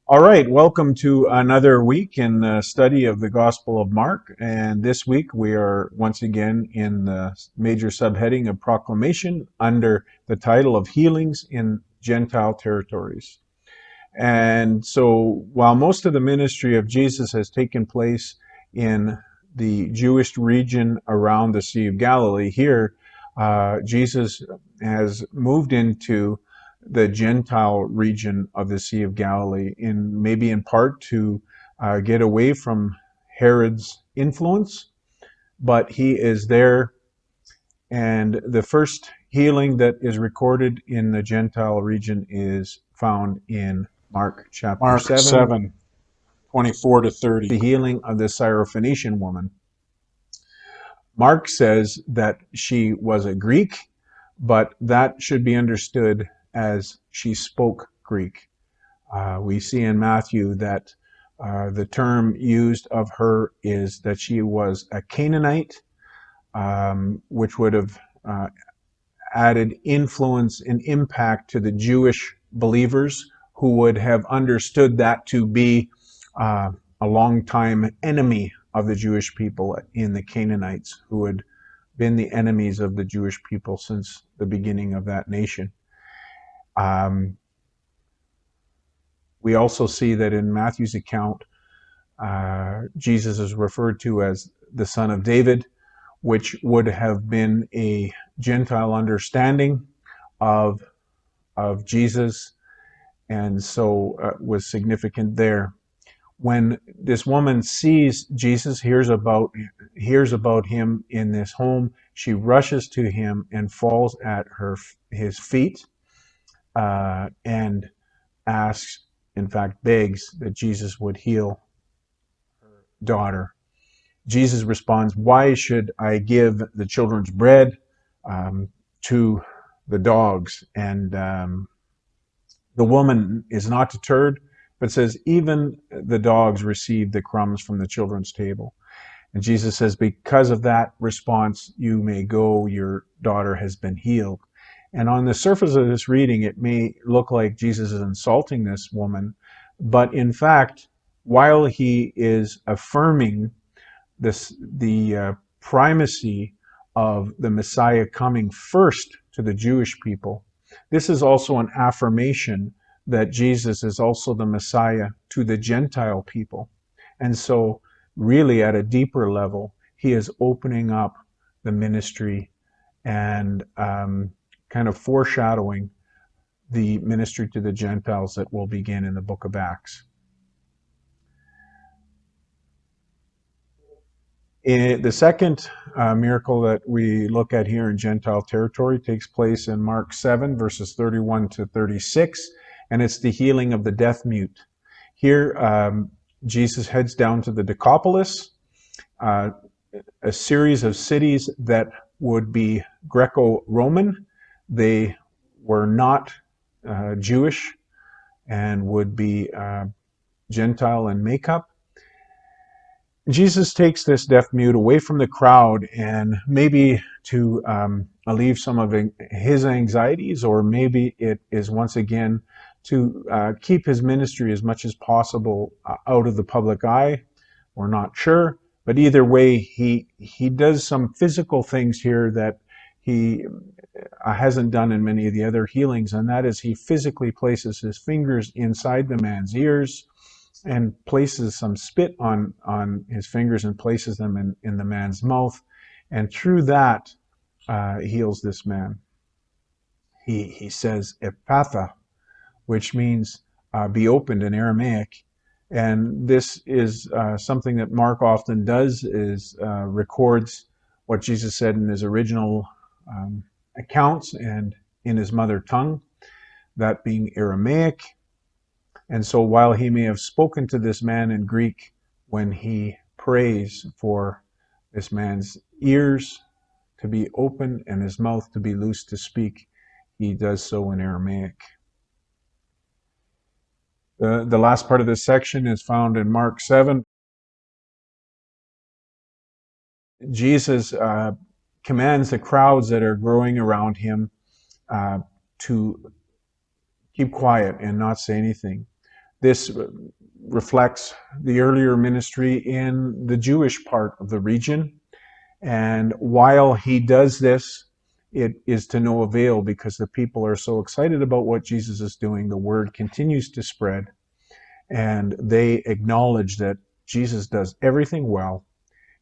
All right, welcome to another week in the study of the Gospel of Mark. And this week we are once again in the major subheading of proclamation under the title of Healings in Gentile Territories. And so while most of the ministry of Jesus has taken place in the Jewish region around the Sea of Galilee, here Jesus has moved into the Gentile region of the Sea of Galilee, in maybe in part to get away from Herod's influence, but he is there. And the first healing that is recorded in the Gentile region is found in Mark chapter Mark 7, 7, 24 to 30. the healing of the Syrophoenician woman. Mark says that she was a Greek, but that should be understood as she spoke Greek. We see in Matthew that the term used of her is that she was a Canaanite, which would have added influence and impact to the Jewish believers who would have understood that to be a long-time enemy of the Jewish people in the Canaanites, who had been the enemies of the Jewish people since the beginning of that nation. Um, we also see that in Matthew's account, Jesus is referred to as the son of David, which would have been a Gentile understanding of Jesus, and so was significant there. When this woman sees Jesus, hears about him in this home, she rushes to him and falls at his feet, and asks, in fact, begs that Jesus would heal her daughter. Jesus responds, "Why should I give the children's bread to the dogs?" And the woman is not deterred, but says, "Even the dogs receive the crumbs from the children's table." And Jesus says, because of that response, you may go, your daughter has been healed. And on the surface of this reading, it may look like Jesus is insulting this woman, but in fact, while he is affirming the primacy of the Messiah coming first to the Jewish people, this is also an affirmation that Jesus is also the Messiah to the Gentile people. And so, really, at a deeper level, he is opening up the ministry and kind of foreshadowing the ministry to the Gentiles that will begin in the book of Acts. The second miracle that we look at here in Gentile territory takes place in Mark 7, verses 31 to 36, and it's the healing of the deaf mute. Here, Jesus heads down to the Decapolis, a series of cities that would be Greco-Roman. They were not Jewish and would be Gentile in makeup. Jesus takes this deaf mute away from the crowd, and maybe to alleviate some of his anxieties, or maybe it is once again to keep his ministry as much as possible out of the public eye. We're not sure, but either way, he does some physical things here that he hasn't done in many of the other healings, and that is he physically places his fingers inside the man's ears and places some spit on his fingers and places them in the man's mouth, and through that heals this man. He says "Ephatha," which means be opened in Aramaic, and this is something that Mark often does, is records what Jesus said in his original accounts and in his mother tongue, that being Aramaic. And so while he may have spoken to this man in Greek, when he prays for this man's ears to be open and his mouth to be loose to speak, he does so in Aramaic. The last part of this section is found in Mark 7. Jesus commands the crowds that are growing around him to keep quiet and not say anything. This reflects the earlier ministry in the Jewish part of the region. And while he does this, it is to no avail because the people are so excited about what Jesus is doing. The word continues to spread, and they acknowledge that Jesus does everything well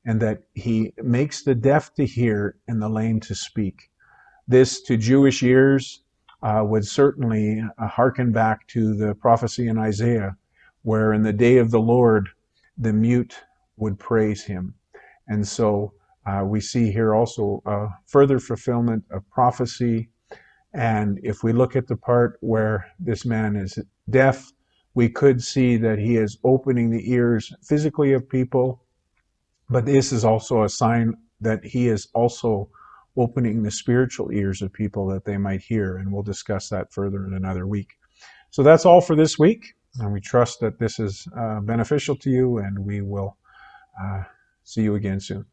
and that he makes the deaf to hear and the lame to speak. This, to Jewish ears, would certainly hearken back to the prophecy in Isaiah, where in the day of the Lord, the mute would praise him. And so we see here also a further fulfillment of prophecy. And if we look at the part where this man is deaf, we could see that he is opening the ears physically of people, but this is also a sign that he is also opening the spiritual ears of people that they might hear. And we'll discuss that further in another week. So that's all for this week. And we trust that this is beneficial to you, and we will see you again soon.